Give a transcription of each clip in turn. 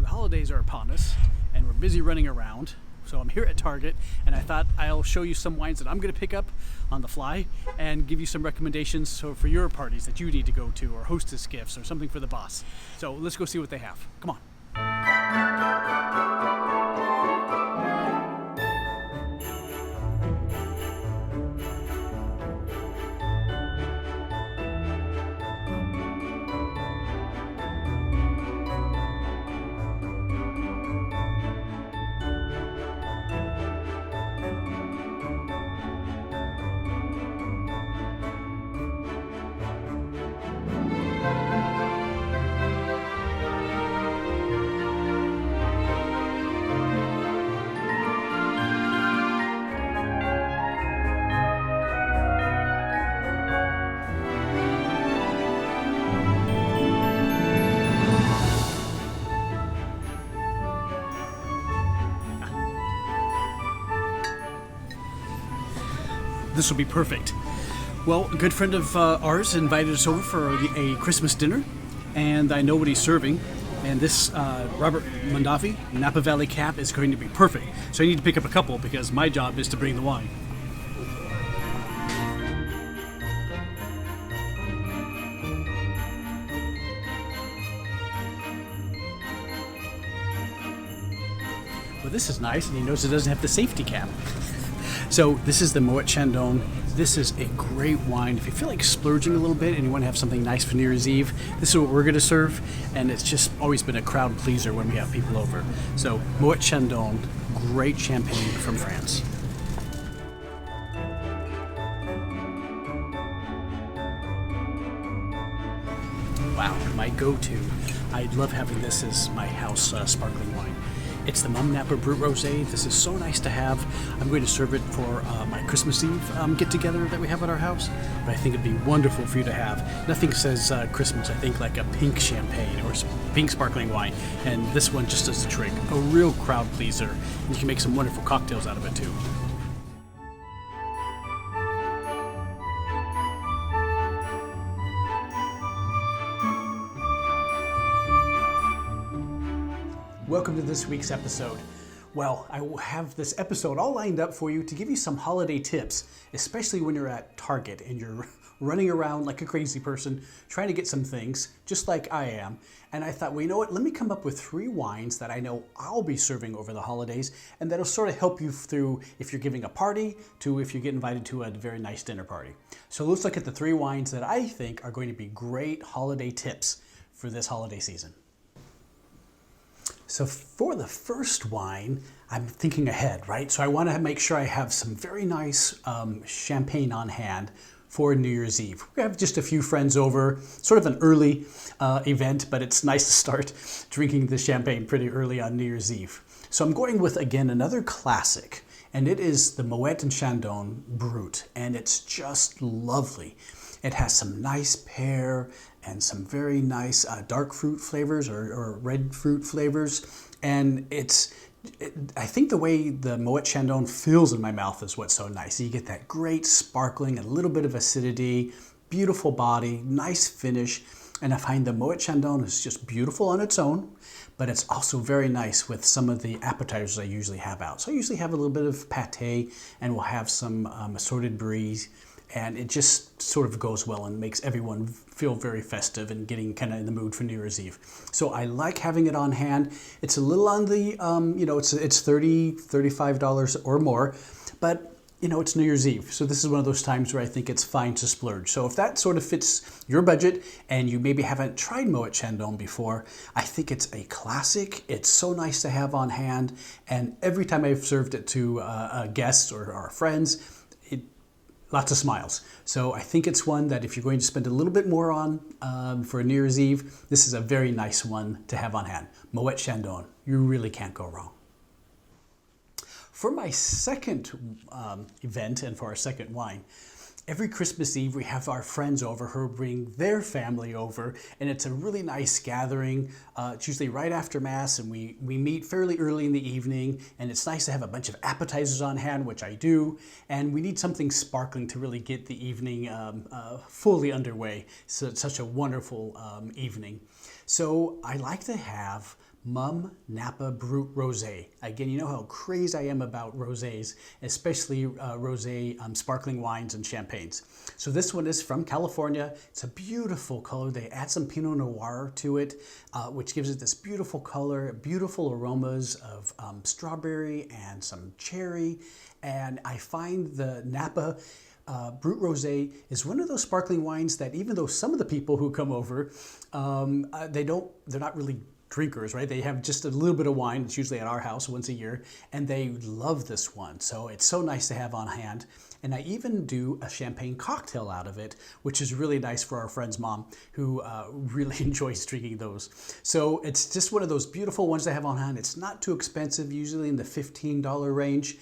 holidays are upon us and we're busy running around. So I'm here at Target and I thought I'll show you some wines that I'm going to pick up on the fly and give you some recommendations for your parties that you need to go to, or hostess gifts or something for the boss. So let's go see what they have. Come on. This will be perfect. Well, a good friend of ours invited us over for a Christmas dinner, and I know what he's serving. And this Robert Mondavi Napa Valley Cab is going to be perfect. So I need to pick up a couple because my job is to bring the wine. Well, this is nice, and he knows it doesn't have the safety cap. So this is the Moet Chandon. This is a great wine. If you feel like splurging a little bit and you want to have something nice for New Year's Eve, this is what we're going to serve. And it's just always been a crowd pleaser when we have people over. So Moet Chandon, great champagne from France. Wow, my go-to. I love having this as my house sparkling wine. It's the Mumm Napa Brut Rose. This is so nice to have. I'm going to serve it for my Christmas Eve get-together that we have at our house. But I think it'd be wonderful for you to have. Nothing says Christmas, I think, like a pink champagne or pink sparkling wine. And this one just does the trick. A real crowd pleaser. And you can make some wonderful cocktails out of it, too. Welcome to this week's episode. Well, I will have this episode all lined up for you to give you some holiday tips, especially when you're at Target and you're running around like a crazy person trying to get some things, just like I am. And I thought, well, you know what? Let me come up with 3 wines that I know I'll be serving over the holidays, and that'll sort of help you through if you're giving a party to if you get invited to a very nice dinner party. So let's look at the 3 wines that I think are going to be great holiday tips for this holiday season. So for the first wine, I'm thinking ahead, right? So I want to make sure I have some very nice champagne on hand for New Year's Eve. We have just a few friends over, sort of an early event, but it's nice to start drinking the champagne pretty early on New Year's Eve. So I'm going with, again, another classic, and it is the Moet Chandon Brut, and it's just lovely. It has some nice pear and some very nice dark fruit flavors or red fruit flavors. And I think the way the Moet Chandon feels in my mouth is what's so nice. You get that great sparkling, a little bit of acidity, beautiful body, nice finish. And I find the Moet Chandon is just beautiful on its own, but it's also very nice with some of the appetizers I usually have out. So I usually have a little bit of pate, and we'll have some assorted brie. And it just sort of goes well and makes everyone feel very festive and getting kind of in the mood for New Year's Eve. So I like having it on hand. It's a little on the, it's $30, $35 or more, but it's New Year's Eve. So this is one of those times where I think it's fine to splurge. So if that sort of fits your budget and you maybe haven't tried Moet Chandon before, I think it's a classic. It's so nice to have on hand. And every time I've served it to guests or our friends, lots of smiles. So I think it's one that if you're going to spend a little bit more on for New Year's Eve, this is a very nice one to have on hand. Moet Chandon, you really can't go wrong. For my second event and for our second wine, every Christmas Eve, we have our friends over who bring their family over, and it's a really nice gathering. It's usually right after Mass, and we meet fairly early in the evening, and it's nice to have a bunch of appetizers on hand, which I do, and we need something sparkling to really get the evening fully underway. So it's such a wonderful evening. So I like to have Mumm Napa Brut Rose. Again, you know how crazy I am about rosés, especially rosé sparkling wines and champagnes. So this one is from California. It's a beautiful color. They add some Pinot Noir to it, which gives it this beautiful color, beautiful aromas of strawberry and some cherry. And I find the Napa Brut Rosé is one of those sparkling wines that even though some of the people who come over, they're not really drinkers, right? They have just a little bit of wine. It's usually at our house once a year, and they love this one. So it's so nice to have on hand. And I even do a champagne cocktail out of it, which is really nice for our friend's mom, who really enjoys drinking those. So it's just one of those beautiful ones to have on hand. It's not too expensive, usually in the $15 range,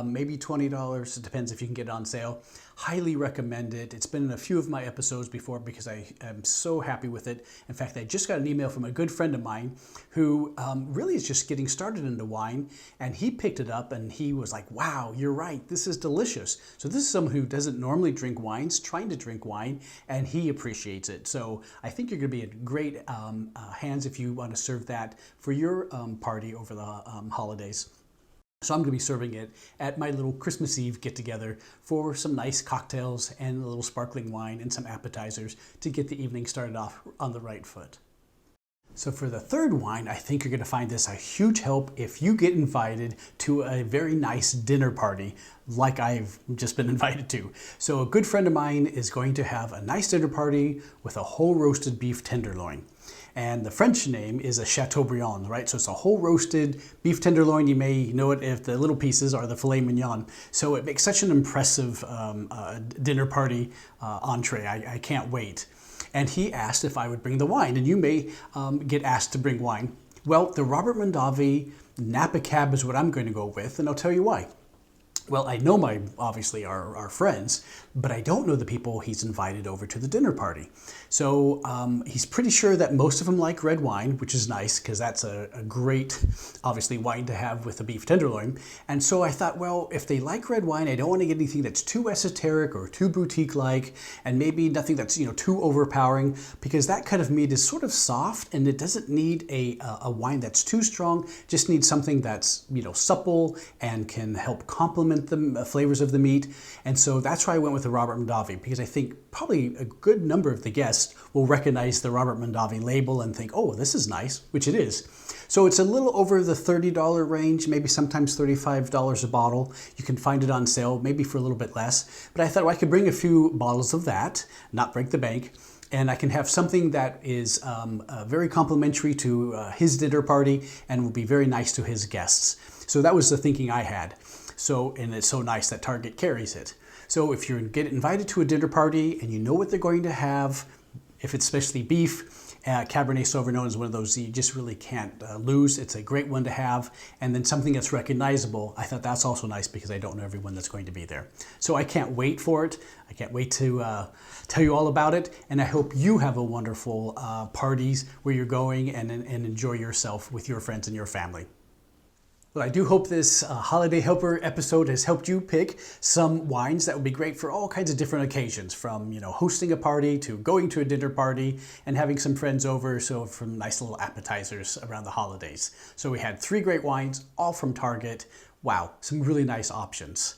maybe $20. It depends if you can get it on sale. Highly recommend it. It's been in a few of my episodes before because I am so happy with it. In fact, I just got an email from a good friend of mine who really is just getting started into wine, and he picked it up and he was like, wow, you're right, this is delicious. So this is someone who doesn't normally drink wines, trying to drink wine, and he appreciates it. So I think you're going to be in great hands if you want to serve that for your party over the holidays. So I'm going to be serving it at my little Christmas Eve get-together for some nice cocktails and a little sparkling wine and some appetizers to get the evening started off on the right foot. So for the third wine, I think you're going to find this a huge help if you get invited to a very nice dinner party like I've just been invited to. So a good friend of mine is going to have a nice dinner party with a whole roasted beef tenderloin. And the French name is a Chateaubriand, right? So it's a whole roasted beef tenderloin. You may know it if the little pieces are the filet mignon. So it makes such an impressive dinner party entree. I can't wait. And he asked if I would bring the wine, and you may get asked to bring wine. Well, the Robert Mondavi Napa Cab is what I'm going to go with, and I'll tell you why. Well, I know obviously our friends, but I don't know the people he's invited over to the dinner party. So he's pretty sure that most of them like red wine, which is nice because that's a great, obviously, wine to have with a beef tenderloin. And so I thought, well, if they like red wine, I don't want to get anything that's too esoteric or too boutique-like, and maybe nothing that's too overpowering, because that kind of meat is sort of soft and it doesn't need a wine that's too strong. Just needs something that's supple and can help complement the flavors of the meat. And so that's why I went with the Robert Mondavi, because I think probably a good number of the guests will recognize the Robert Mondavi label and think, oh, this is nice, which it is. So it's a little over the $30 range, maybe sometimes $35 a bottle. You can find it on sale, maybe for a little bit less. But I thought, well, I could bring a few bottles of that, not break the bank, and I can have something that is very complimentary to his dinner party and will be very nice to his guests. So that was the thinking I had. And it's so nice that Target carries it. So if you get invited to a dinner party and you know what they're going to have, if it's especially beef, Cabernet Sauvignon is one of those you just really can't lose. It's a great one to have. And then something that's recognizable, I thought that's also nice because I don't know everyone that's going to be there. So I can't wait for it. I can't wait to tell you all about it. And I hope you have a wonderful parties where you're going and enjoy yourself with your friends and your family. Well, I do hope this Holiday Helper episode has helped you pick some wines that would be great for all kinds of different occasions, from hosting a party to going to a dinner party and having some friends over, so from nice little appetizers around the holidays. So we had 3 great wines, all from Target. Wow, some really nice options.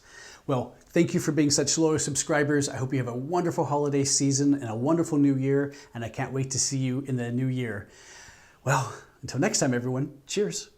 Well, thank you for being such loyal subscribers. I hope you have a wonderful holiday season and a wonderful new year, and I can't wait to see you in the new year. Well, until next time, everyone, cheers.